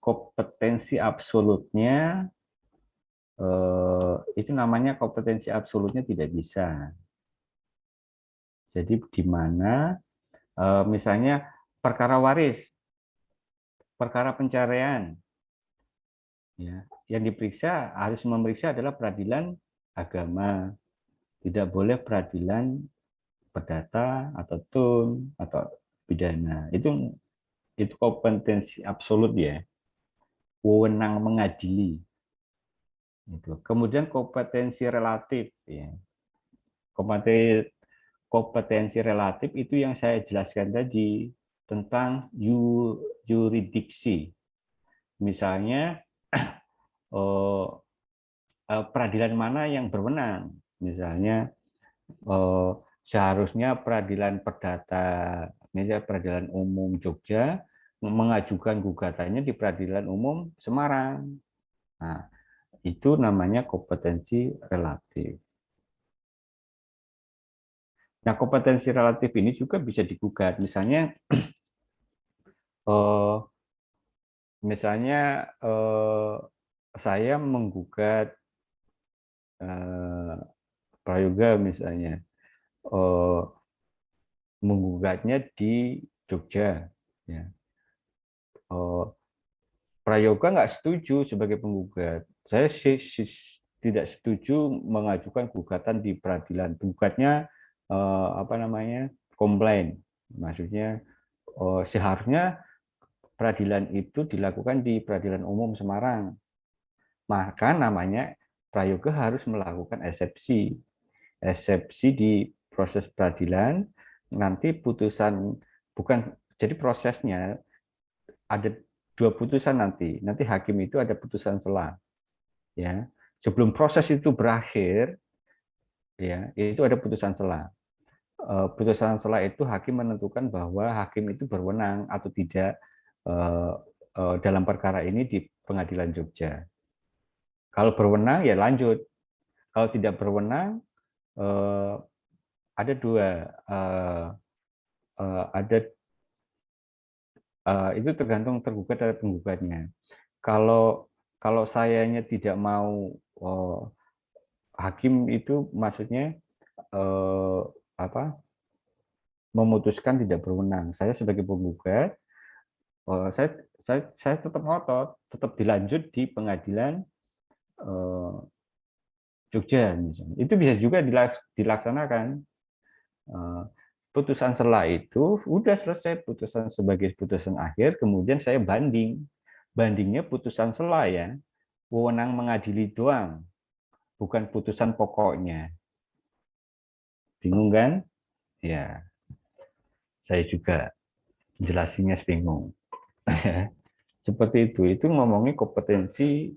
kompetensi absolutnya, itu namanya kompetensi absolutnya tidak bisa. Jadi di mana misalnya perkara waris, perkara pencarian, ya, yang diperiksa harus memeriksa adalah peradilan agama, tidak boleh peradilan perdata atau tun atau pidana. Itu kompetensi absolut ya, wewenang mengadili. Kemudian kompetensi relatif ya. Kompetensi relatif itu yang saya jelaskan tadi tentang yuridiksi. Misalnya peradilan mana yang berwenang. Misalnya seharusnya peradilan perdata, misalnya peradilan umum Jogja mengajukan gugatannya di peradilan umum Semarang. Nah, itu namanya kompetensi relatif. Nah, kompetensi relatif ini juga bisa digugat. Misalnya saya menggugat Prayoga misalnya, menggugatnya di Jogja. Ya. Prayoga nggak setuju sebagai penggugat. Saya tidak setuju mengajukan gugatan di peradilan. Gugatnya komplain. Maksudnya seharusnya peradilan itu dilakukan di peradilan umum Semarang. Maka namanya Prayoga harus melakukan eksepsi di proses peradilan. Nanti putusan jadi prosesnya ada 2 putusan nanti hakim itu ada putusan sela ya, sebelum proses itu berakhir ya, itu ada putusan sela. Putusan sela itu hakim menentukan bahwa hakim itu berwenang atau tidak dalam perkara ini di pengadilan Jogja. Kalau berwenang ya lanjut, kalau tidak berwenang ada 2 itu tergantung tergugat dan penggugatnya. Kalau sayanya tidak mau, hakim itu maksudnya memutuskan tidak berwenang. Saya sebagai penggugat, saya tetap ngotot, tetap dilanjut di pengadilan Jogja misalnya. Itu bisa juga dilaksanakan. Putusan sela itu udah selesai, putusan sebagai putusan akhir, kemudian saya bandingnya putusan sela ya, wewenang mengadili doang, bukan putusan pokoknya. Bingung kan? Ya, saya juga jelasinnya bingung. Seperti itu ngomongin kompetensi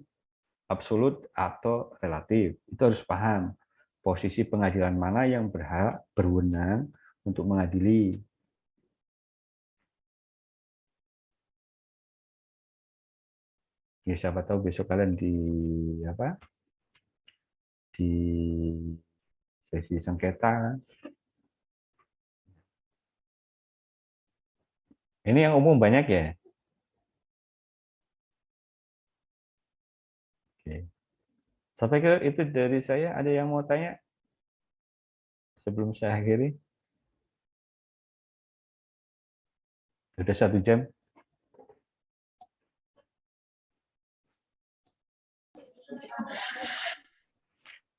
absolut atau relatif. Itu harus paham posisi pengadilan mana yang berhak berwenang untuk mengadili. Ya, siapa tahu besok kalian di sesi sengketa. Ini yang umum banyak ya. Oke. Sampai ke itu dari saya. Ada yang mau tanya sebelum saya akhiri? Sudah 1 jam.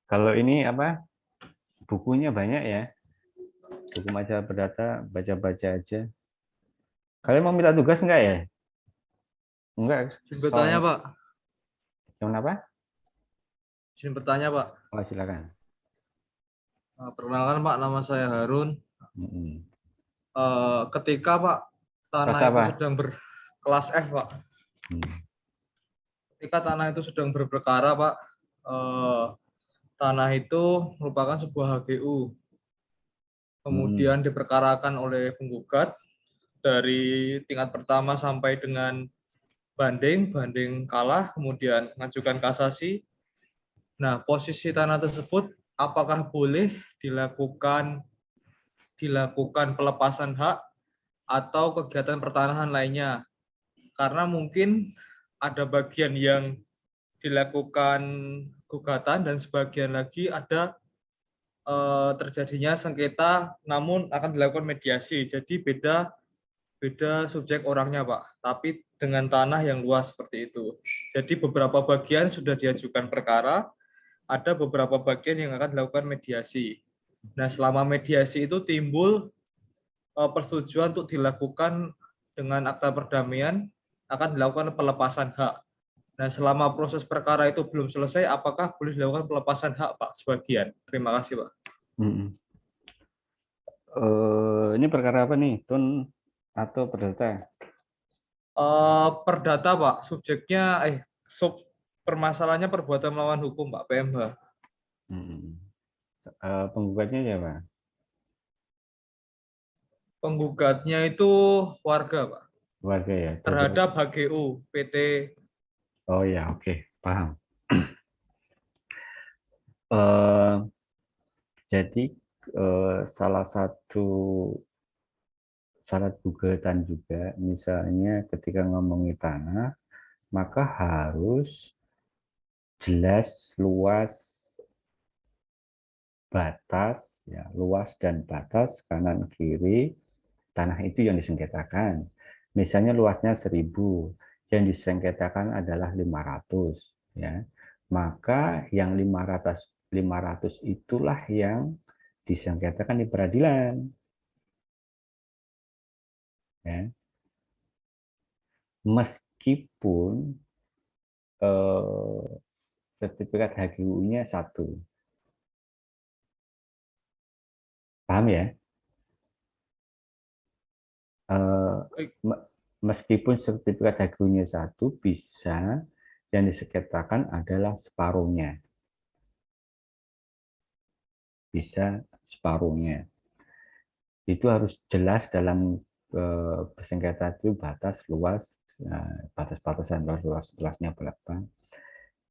Kalau ini bukunya banyak ya. Buku majalah perdata, baca-baca aja. Kalian mau minta tugas enggak ya? Enggak. Izin bertanya, Pak. Yang apa? Izin bertanya, Pak. Oh, silakan. Perkenalkan, Pak, nama saya Harun. Ketika Pak tanah itu sedang berkelas F, Pak. Ketika tanah itu sedang berperkara, Pak, tanah itu merupakan sebuah HGU. Kemudian diperkarakan oleh penggugat dari tingkat pertama sampai dengan banding kalah, kemudian mengajukan kasasi. Nah, posisi tanah tersebut apakah boleh dilakukan pelepasan hak atau kegiatan pertanahan lainnya? Karena mungkin ada bagian yang dilakukan gugatan dan sebagian lagi ada terjadinya sengketa namun akan dilakukan mediasi. Jadi beda subjek orangnya, Pak. Tapi dengan tanah yang luas seperti itu. Jadi beberapa bagian sudah diajukan perkara, ada beberapa bagian yang akan dilakukan mediasi. Nah, selama mediasi itu timbul persetujuan untuk dilakukan dengan akta perdamaian akan dilakukan pelepasan hak. Nah, selama proses perkara itu belum selesai, apakah boleh dilakukan pelepasan hak, Pak, sebagian? Terima kasih, Pak. Ini perkara apa nih, Tun atau perdata? Perdata, Pak. Subjeknya, permasalahannya perbuatan melawan hukum, Pak, PMH. Penggugatnya siapa? Penggugatnya itu warga, Pak. Warga ya? Terhadap HGU, PT. Oh ya, oke. Paham. Jadi salah satu syarat gugatan juga, misalnya ketika ngomongin tanah, maka harus jelas luas batas, ya, luas dan batas kanan kiri tanah itu yang disengketakan. Misalnya luasnya 1000, yang disengketakan adalah 500, ya. Maka yang 500 itulah yang disengketakan di peradilan. Ya. Meskipun sertifikat HGU-nya 1. Paham ya? Meskipun sertifikat HGU-nya 1, bisa yang disengketakan adalah separuhnya. Bisa separuhnya. Itu harus jelas dalam bersengketa itu batas luas, batas-batasan luasnya berapa.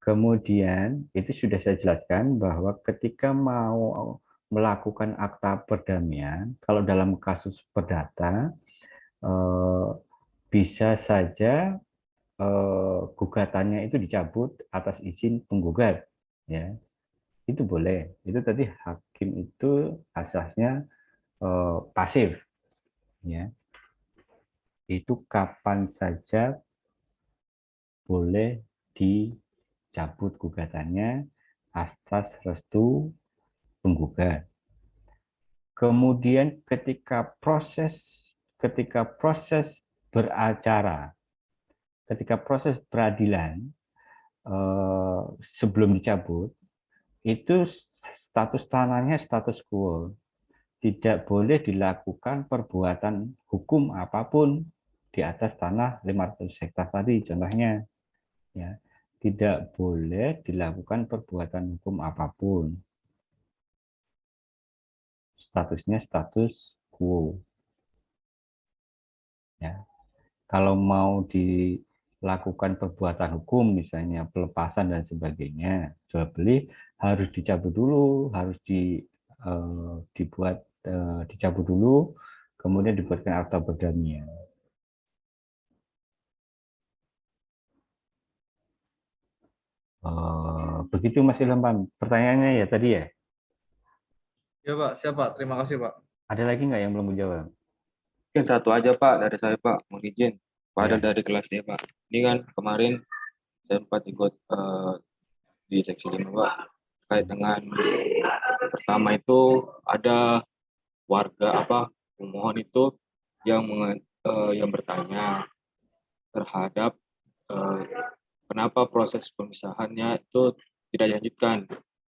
Kemudian itu sudah saya jelaskan bahwa ketika mau melakukan akta perdamaian, kalau dalam kasus perdata bisa saja gugatannya itu dicabut atas izin penggugat, ya. Itu boleh. Itu tadi hakim itu asasnya pasif, ya. Itu kapan saja boleh dicabut gugatannya atas restu penggugat. Kemudian ketika proses beracara, ketika proses peradilan sebelum dicabut, itu status tanahnya status quo. Tidak boleh dilakukan perbuatan hukum apapun di atas tanah 500 hektar tadi contohnya, ya. Tidak boleh dilakukan perbuatan hukum apapun, statusnya status quo, ya. Kalau mau dilakukan perbuatan hukum misalnya pelepasan dan sebagainya, jual beli, harus dicabut dulu, harus dicabut dulu, kemudian dibuatkan akta perdamaian. Begitu Mas Ilham, pertanyaannya ya tadi ya? Ya, Pak. Siapa? Terima kasih, Pak. Ada lagi nggak yang belum menjawab? Mungkin satu aja Pak dari saya Pak, mohon izin. Pak Ya. Adel dari kelas D Pak. Ini kan kemarin saya sempat ikut di seksi 5 Pak. Terkait dengan pertama itu ada warga pemohon itu yang bertanya terhadap kenapa proses pemisahannya itu tidak dilanjutkan.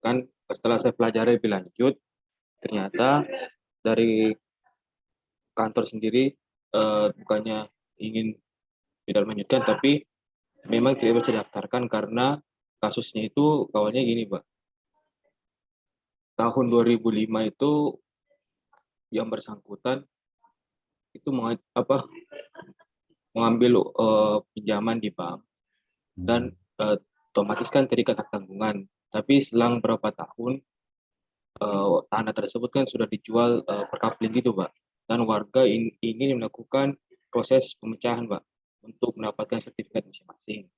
Kan setelah saya pelajari lebih lanjut, ternyata dari kantor sendiri bukannya ingin tidak melanjutkan, tapi memang tidak bisa didaftarkan karena kasusnya itu awalnya gini, Pak. Tahun 2005 itu yang bersangkutan itu mengambil pinjaman di bank dan otomatis kan terikat hak tanggungan. Tapi selang berapa tahun tanah tersebut kan sudah dijual per kapling gitu, Pak. Dan warga ingin melakukan proses pemecahan, Pak, untuk mendapatkan sertifikat masing-masing.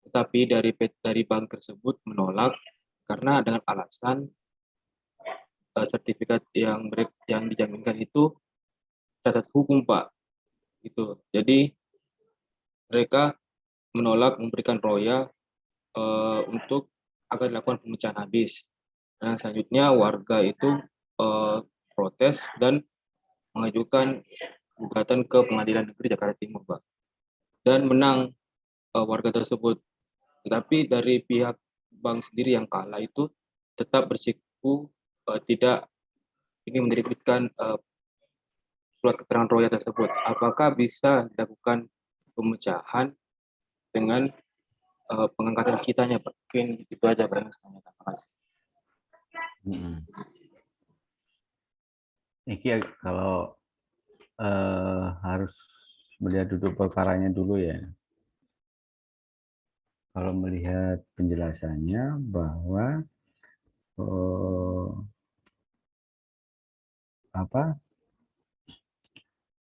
Tetapi dari bank tersebut menolak karena dengan alasan sertifikat yang dijaminkan itu cacat hukum, Pak. Gitu. Jadi mereka menolak memberikan roya untuk agar dilakukan pemecahan habis. Dan selanjutnya warga itu protes dan mengajukan gugatan ke Pengadilan Negeri Jakarta Timur, Pak, dan menang warga tersebut. Tetapi dari pihak bank sendiri yang kalah itu tetap bersikuku tidak ingin menerbitkan surat keterangan roya tersebut. Apakah bisa dilakukan pemecahan dengan pengangkatan kitanya, Pak? Mungkin itu aja, Pak, yang saya tanyakan. Terima kasih. Iki kalau harus melihat duduk perkaranya dulu ya. Kalau melihat penjelasannya bahwa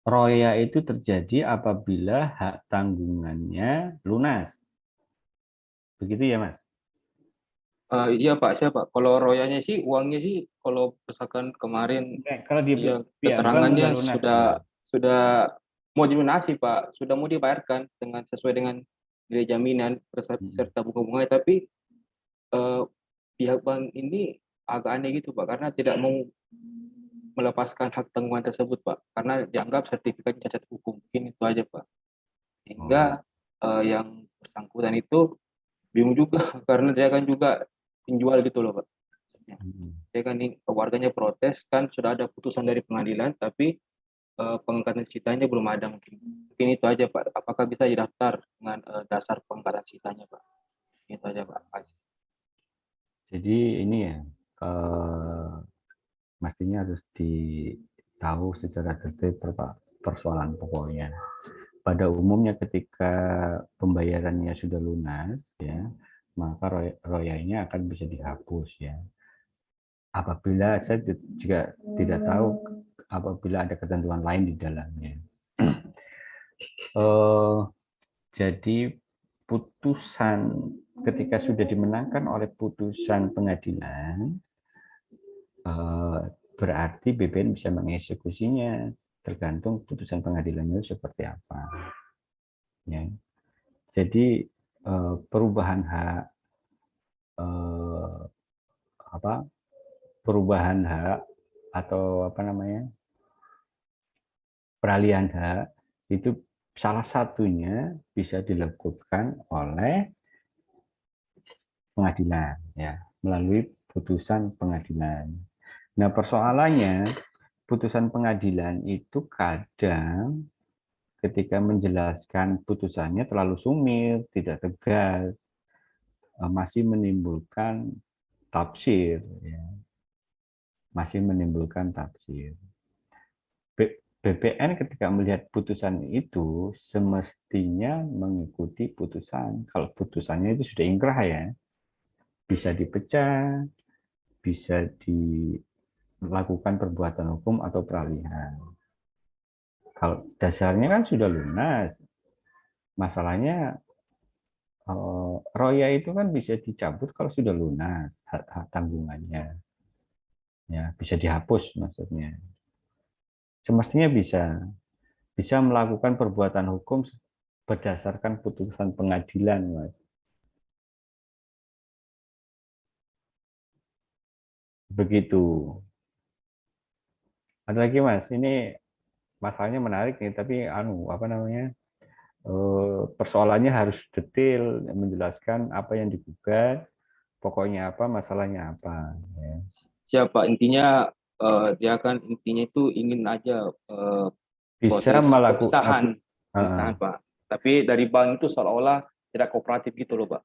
roya itu terjadi apabila hak tanggungannya lunas. Begitu ya, Mas? Iya, Pak, siapa? Kalau royanya sih, uangnya sih, kalau misalkan kemarin Kalau di ya, pihak bank keterangannya lunas, sudah mau dilunasi, Pak, sudah mau dibayarkan dengan sesuai dengan nilai jaminan serta bunga-bunganya, tapi pihak bank ini agak aneh gitu, Pak, karena tidak mau melepaskan hak tanggungan tersebut, Pak, karena dianggap sertifikatnya cacat hukum. Mungkin itu aja, Pak. Sehingga yang bersangkutan itu bingung juga karena dia kan juga penjual gitu loh, Pak. Dia kan warganya protes, kan sudah ada putusan dari pengadilan, tapi pengangkatan sitanya belum ada. Mungkin itu aja, Pak. Apakah bisa didaftar dengan dasar pengangkatan sitanya, Pak? Itu aja, Pak. Jadi ini ya, mestinya harus ditahu secara detail persoalan pokoknya. Pada umumnya ketika pembayarannya sudah lunas, ya, maka royalnya akan bisa dihapus, ya. Apabila saya juga tidak tahu apabila ada ketentuan lain di dalamnya. Jadi putusan ketika sudah dimenangkan oleh putusan pengadilan, berarti BPN bisa mengeksekusinya, tergantung putusan pengadilannya seperti apa. Ya. Jadi perubahan hak atau peralihan hak itu salah satunya bisa dilakukan oleh pengadilan, ya, melalui putusan pengadilan. Nah, persoalannya putusan pengadilan itu kadang ketika menjelaskan putusannya terlalu sumir, tidak tegas, masih menimbulkan tafsir, ya. Masih menimbulkan tafsir. BPN ketika melihat putusan itu semestinya mengikuti putusan. Kalau putusannya itu sudah ingkrah, ya, bisa dipecah, bisa dilakukan perbuatan hukum atau peralihan. Kalau dasarnya kan sudah lunas, masalahnya roya itu kan bisa dicabut kalau sudah lunas hak tanggungannya, ya, bisa dihapus maksudnya. Semestinya bisa melakukan perbuatan hukum berdasarkan putusan pengadilan, Mas. Begitu. Ada lagi, Mas, ini masalahnya menarik nih, tapi persoalannya harus detail, menjelaskan apa yang digugat, pokoknya apa, masalahnya apa. Ya. Siapa intinya dia kan intinya itu ingin aja Bisa melakukan pemisahan, Pak. Tapi dari bank itu seolah-olah tidak kooperatif gitu loh, Pak.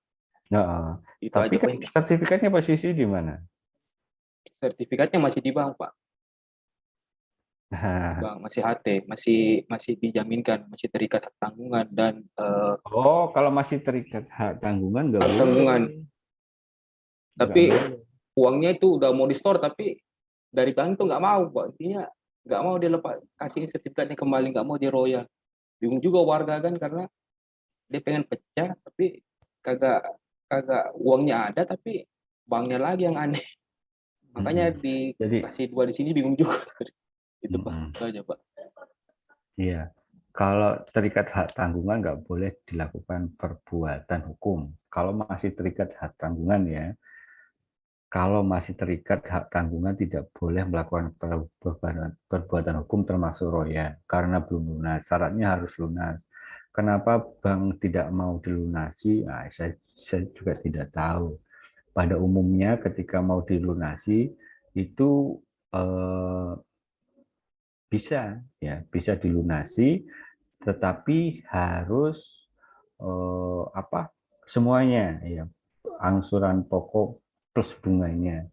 Itu tapi aja, kan sertifikatnya posisi di mana? Sertifikatnya masih di bank, Pak. Bang, masih HT, masih dijaminkan, masih terikat hak tanggungan dan kalau masih terikat hak tanggungan nggak boleh. Tanggungan. Tapi uangnya itu udah mau di-store, tapi dari bank itu nggak mau, Pak. Intinya nggak mau dia lepas, kasih sertifikatnya kembali, nggak mau dia royal. Bingung juga warga kan, karena dia pengen pecah, tapi kagak uangnya ada, tapi banknya lagi yang aneh. Makanya dikasih dua di sini bingung juga. Itu, Pak. Itu aja, Pak. Iya. Kalau terikat hak tanggungan nggak boleh dilakukan perbuatan hukum. Kalau masih terikat hak tanggungan, ya, kalau masih terikat hak tanggungan tidak boleh melakukan perbuatan hukum termasuk roya karena belum lunas. Syaratnya harus lunas. Kenapa bank tidak mau dilunasi? Nah, saya juga tidak tahu. Pada umumnya ketika mau dilunasi itu bisa dilunasi, tetapi harus semuanya ya, angsuran pokok plus bunganya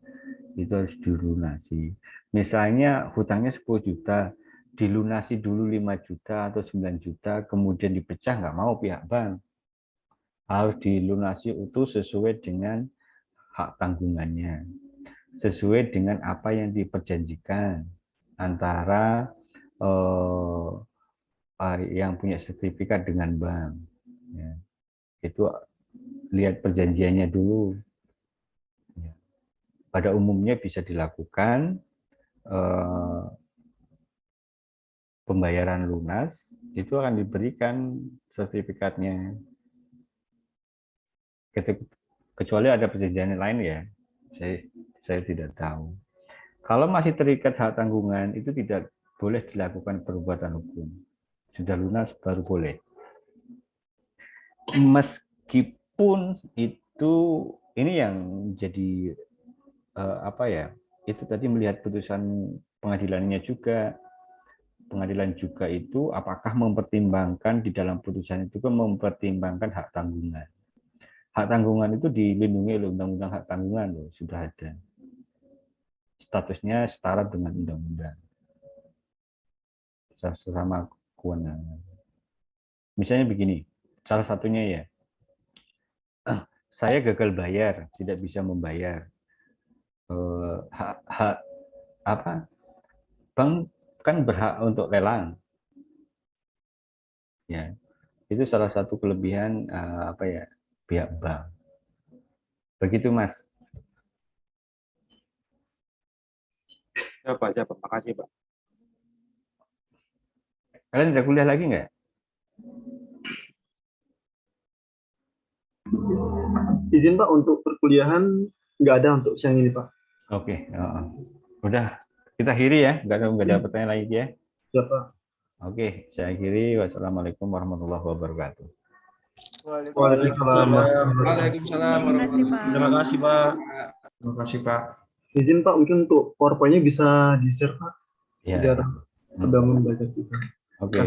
itu harus dilunasi. Misalnya hutangnya 10 juta, dilunasi dulu 5 juta atau 9 juta, kemudian dipecah, nggak mau pihak bank. Harus dilunasi utuh sesuai dengan hak tanggungannya, sesuai dengan apa yang diperjanjikan antara yang punya sertifikat dengan bank. Ya. Itu lihat perjanjiannya dulu. Pada umumnya bisa dilakukan pembayaran lunas, itu akan diberikan sertifikatnya. Kecuali ada perjanjian lain ya, saya tidak tahu. Kalau masih terikat hak tanggungan, itu tidak boleh dilakukan perbuatan hukum. Sudah lunas baru boleh. Meskipun itu, ini yang jadi itu tadi melihat putusan pengadilannya juga. Pengadilan juga itu apakah mempertimbangkan di dalam putusan itu mempertimbangkan hak tanggungan. Hak tanggungan itu dilindungi oleh undang-undang hak tanggungan loh, sudah ada. Statusnya setara dengan undang-undang. Sesama kewenangan. Misalnya begini, salah satunya ya, saya gagal bayar, tidak bisa membayar. Bank kan berhak untuk lelang, ya itu salah satu kelebihan pihak bank. Begitu Mas. Ya Pak, makasih Pak. Kalian ada kuliah lagi nggak? Izin Pak, untuk perkuliahan nggak ada untuk siang ini Pak. Oke, udah kita akhiri ya, nggak ada pertanyaan lagi ya. Siapa? Oke, saya akhiri. Wassalamualaikum warahmatullahi wabarakatuh. Waalaikumsalam. Waalaikumsalam. Terima kasih Pak. Terima kasih Pak. Izin Pak, mungkin untuk PowerPoint-nya bisa di-share Pak. Ya. Biar sudah membaca juga. Oke.